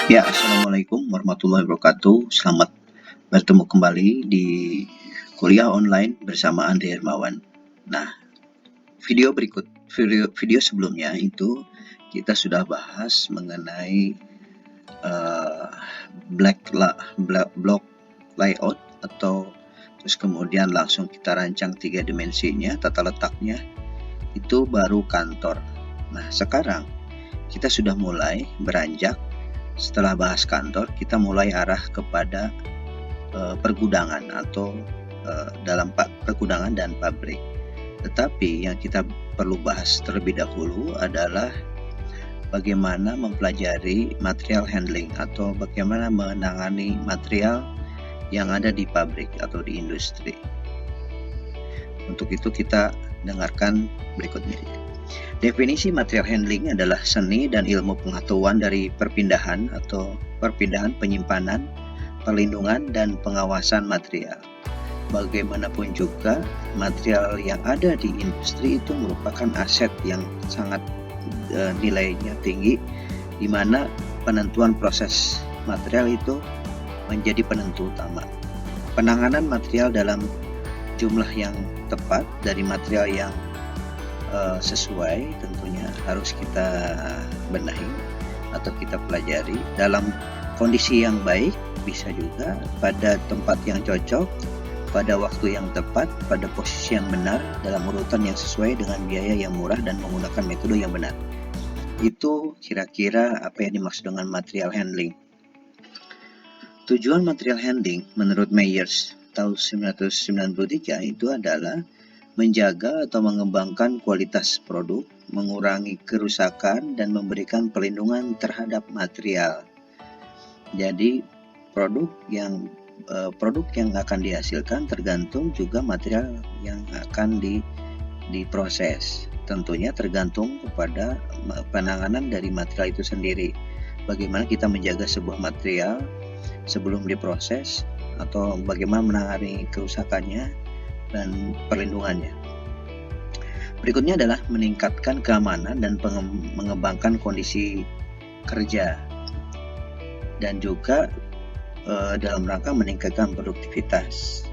Ya, Assalamualaikum warahmatullahi wabarakatuh. Selamat bertemu kembali di kuliah online bersama Andri Hermawan. Nah, video sebelumnya itu kita sudah bahas mengenai uh, block layout atau terus kemudian langsung kita rancang 3 dimensinya, tata letaknya, itu baru kantor. Nah, sekarang kita sudah mulai beranjak. Setelah bahas kantor, kita mulai arah kepada pergudangan atau dalam pergudangan dan pabrik. Tetapi yang kita perlu bahas terlebih dahulu adalah bagaimana mempelajari material handling atau bagaimana menangani material yang ada di pabrik atau di industri. Untuk itu kita dengarkan berikutnya. Definisi material handling adalah seni dan ilmu pengetahuan dari perpindahan penyimpanan, perlindungan, dan pengawasan material. Bagaimanapun juga, material yang ada di industri itu merupakan aset yang sangat nilainya tinggi, di mana penentuan proses material itu menjadi penentu utama. Penanganan material dalam jumlah yang tepat dari material yang sesuai tentunya harus kita benahi atau kita pelajari dalam kondisi yang baik, bisa juga pada tempat yang cocok, pada waktu yang tepat, pada posisi yang benar, dalam urutan yang sesuai dengan biaya yang murah dan menggunakan metode yang benar. Itu kira-kira apa yang dimaksud dengan material handling. Tujuan material handling menurut Myers tahun 1993 itu adalah menjaga atau mengembangkan kualitas produk, mengurangi kerusakan, dan memberikan perlindungan terhadap material. Jadi produk yang akan dihasilkan tergantung juga material yang akan diproses. Tentunya tergantung kepada penanganan dari material itu sendiri. Bagaimana kita menjaga sebuah material sebelum diproses atau bagaimana menangani kerusakannya dan perlindungannya. Berikutnya adalah meningkatkan keamanan dan mengembangkan kondisi kerja, dan juga dalam rangka meningkatkan produktivitas.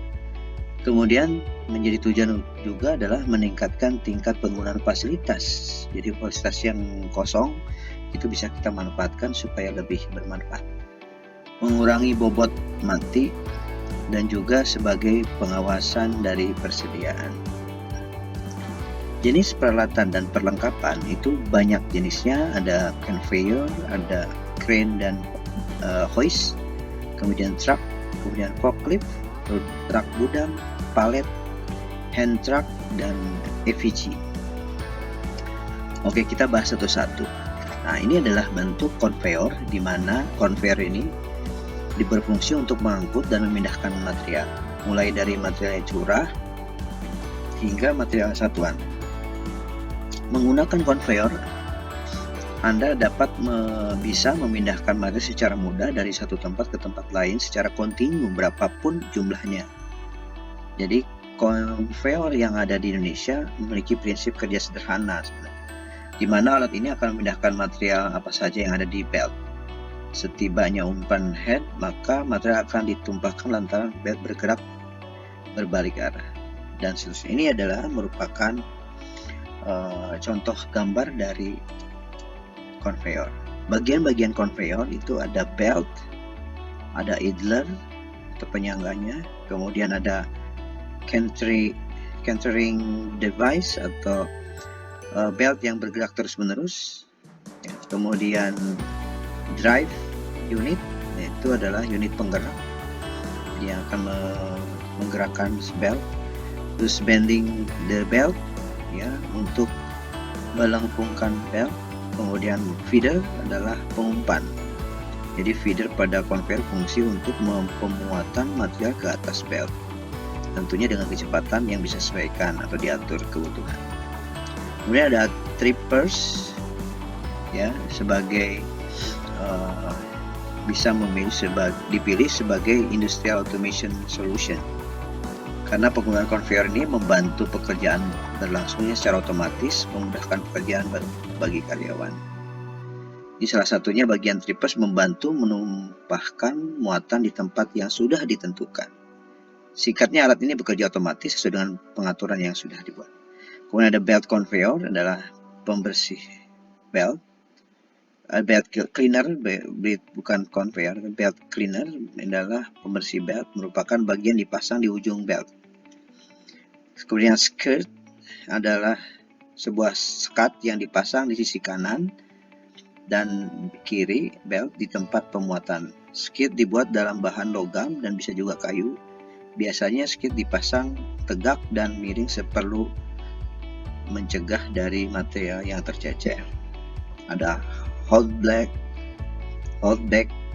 Kemudian menjadi tujuan juga adalah meningkatkan tingkat penggunaan fasilitas. Jadi fasilitas yang kosong itu bisa kita manfaatkan supaya lebih bermanfaat. Mengurangi bobot mati dan juga sebagai pengawasan dari persediaan. Jenis peralatan dan perlengkapan itu banyak jenisnya, ada conveyor, ada crane dan hoist, kemudian truck, kemudian forklift, truk gudang, palet, hand truck, dan EVG. Oke, kita bahas satu-satu. Nah, ini adalah bentuk conveyor, di mana conveyor ini berfungsi untuk mengangkut dan memindahkan material, mulai dari material curah hingga material satuan. Menggunakan conveyor, Anda dapat bisa memindahkan material secara mudah dari satu tempat ke tempat lain secara kontinu berapapun jumlahnya. Jadi conveyor yang ada di Indonesia memiliki prinsip kerja sederhana sebenarnya, di mana alat ini akan memindahkan material apa saja yang ada di belt. Setibanya umpan head, maka material akan ditumpahkan lantaran belt bergerak berbalik arah, dan seterusnya. Ini adalah merupakan contoh gambar dari conveyor. Bagian-bagian conveyor itu ada belt, ada idler atau penyangganya, kemudian ada cantering device atau belt yang bergerak terus-menerus, kemudian drive unit, itu adalah unit penggerak yang akan menggerakkan belt. Terus bending the belt, ya, untuk melengkungkan belt. Kemudian feeder adalah pengumpan. Jadi feeder pada conveyor fungsi untuk pemuatan material ke atas belt, tentunya dengan kecepatan yang bisa disesuaikan atau diatur kebutuhan. Kemudian ada trippers, ya, sebagai bisa dipilih sebagai industrial automation solution, karena penggunaan conveyor ini membantu pekerjaan berlangsungnya secara otomatis, memudahkan pekerjaan bagi karyawan. Ini salah satunya bagian trippers membantu menumpahkan muatan di tempat yang sudah ditentukan. Singkatnya, alat ini bekerja otomatis sesuai dengan pengaturan yang sudah dibuat. Kemudian ada belt conveyor, adalah pembersih belt. Belt cleaner, bukan conveyor. Belt cleaner adalah pembersih belt, merupakan bagian dipasang di ujung belt. Kemudian skirt adalah sebuah sekat yang dipasang di sisi kanan dan kiri belt di tempat pemuatan. Skid dibuat dalam bahan logam dan bisa juga kayu. Biasanya skid dipasang tegak dan miring seperlu mencegah dari material yang tercecer. Ada hold back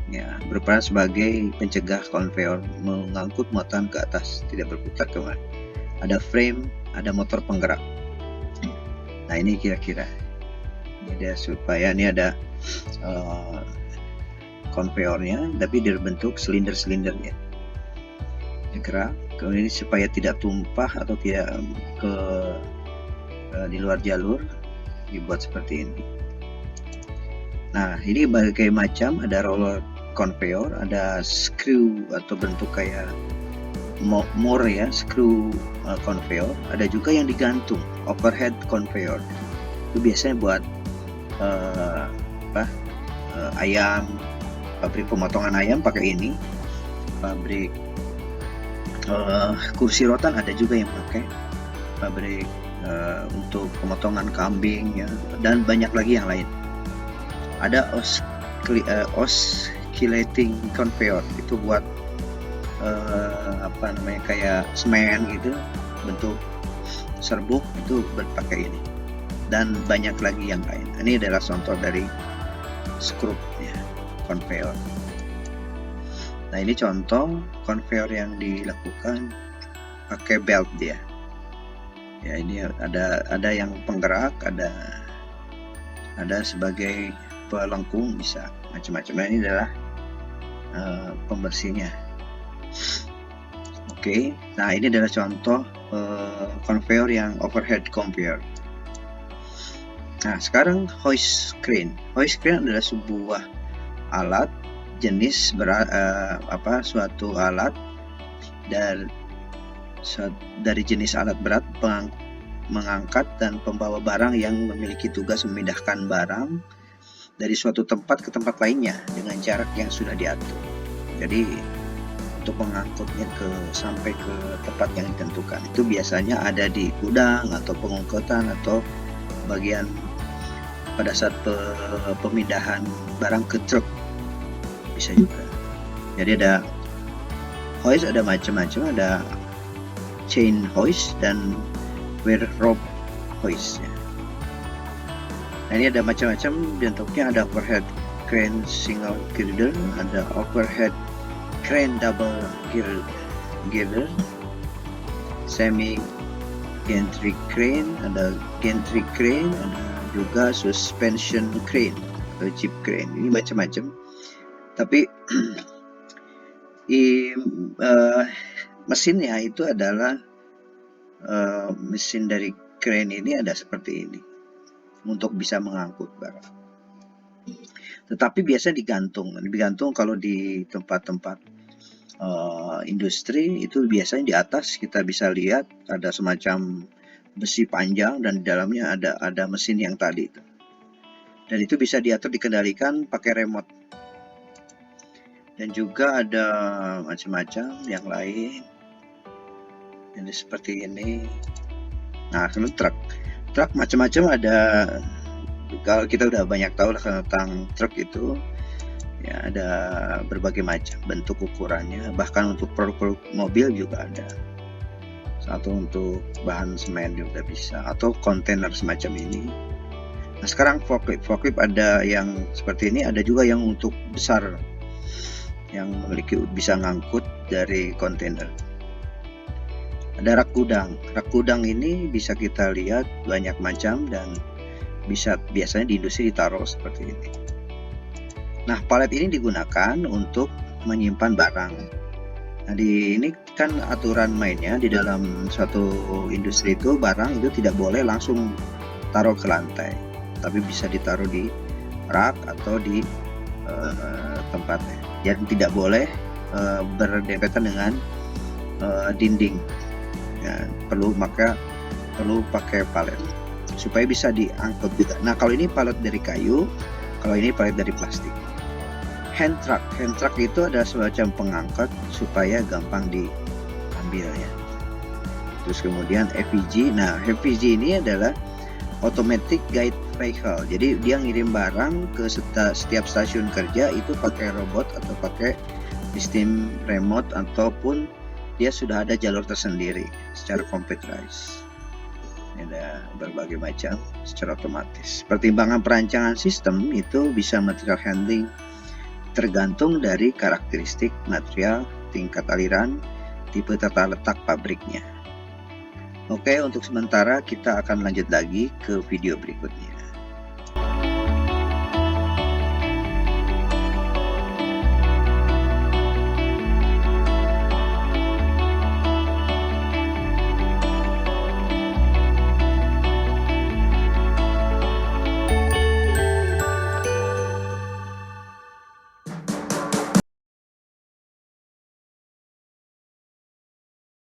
ya, berperan sebagai pencegah konveyor mengangkut muatan ke atas, tidak berputar kemana. Ada frame, ada motor penggerak. Nah, ini kira-kira ada supaya ini ada konveyornya, tapi berbentuk silinder-silindernya gerak. Kemudian ini supaya tidak tumpah atau tidak di luar jalur, dibuat seperti ini. Nah, ini berbagai macam, ada roller conveyor, ada screw atau bentuk kayak more ya, screw conveyor, ada juga yang digantung, overhead conveyor. Itu biasanya buat ayam, pabrik pemotongan ayam pakai ini, pabrik kursi rotan ada juga yang pakai, pabrik untuk pemotongan kambing ya, dan banyak lagi yang lain. Ada oscillating conveyor, itu buat kayak semen gitu, bentuk serbuk, itu berpakai ini, dan banyak lagi yang lain. Ini adalah contoh dari screw ya, conveyor. Nah, ini contoh conveyor yang dilakukan pakai belt dia. Ya, ini ada yang penggerak, ada sebagai pelengkung, bisa macam-macam. Nah, ini adalah pembersihnya. Oke, nah ini adalah contoh conveyor yang overhead conveyor. Nah, sekarang hoist crane. Hoist crane adalah sebuah alat jenis suatu alat dari jenis alat berat mengangkat dan pembawa barang yang memiliki tugas memindahkan barang dari suatu tempat ke tempat lainnya dengan jarak yang sudah diatur. Jadi untuk mengangkutnya sampai ke tempat yang ditentukan, itu biasanya ada di gudang atau pengangkutan atau bagian pada saat pemindahan barang ke truk, bisa juga. Jadi ada hoist, ada macam-macam, ada chain hoist dan wire rope hoist ya. Nah, ini ada macam-macam bentuknya, ada overhead crane single girder, ada overhead crane double girder, semi gantry crane, ada gantry crane, ada juga suspension crane atau jeep crane. Ini macam-macam, tapi mesinnya itu adalah mesin dari crane ini ada seperti ini untuk bisa mengangkut barang. Tetapi biasa digantung kalau di tempat-tempat industri itu biasanya di atas kita bisa lihat ada semacam besi panjang dan di dalamnya ada mesin yang tadi itu. Dan itu bisa diatur, dikendalikan pakai remote. Dan juga ada macam-macam yang lain. Ini seperti ini. Nah, kalau truk macam-macam ada. Kalau kita udah banyak tahu lah tentang truk itu, ya ada berbagai macam bentuk ukurannya, bahkan untuk produk mobil juga ada. Satu untuk bahan semen juga bisa, atau kontainer semacam ini. Nah, sekarang forklift ada yang seperti ini, ada juga yang untuk besar yang memiliki bisa ngangkut dari kontainer. Ada rak gudang ini bisa kita lihat banyak macam dan biasanya di industri ditaruh seperti ini. Nah, palet ini digunakan untuk menyimpan barang. Nah, ini kan aturan mainnya di dalam suatu industri itu, barang itu tidak boleh langsung taruh ke lantai, tapi bisa ditaruh di rak atau di tempatnya. Jadi tidak boleh berdempetan dengan dinding. Ya, perlu pakai palet supaya bisa diangkut juga. Nah, kalau ini palet dari kayu, kalau ini palet dari plastik. Hand truck itu adalah semacam pengangkut supaya gampang diambil ya. Terus kemudian FPG. Nah, FPG ini adalah automatic guide vehicle. Jadi dia ngirim barang ke setiap stasiun kerja itu pakai robot atau pakai sistem remote, ataupun dia sudah ada jalur tersendiri secara computerized. Ada berbagai macam secara otomatis. Pertimbangan perancangan sistem itu bisa material handling tergantung dari karakteristik material, tingkat aliran, tipe tata letak pabriknya. Oke, untuk sementara kita akan lanjut lagi ke video berikutnya.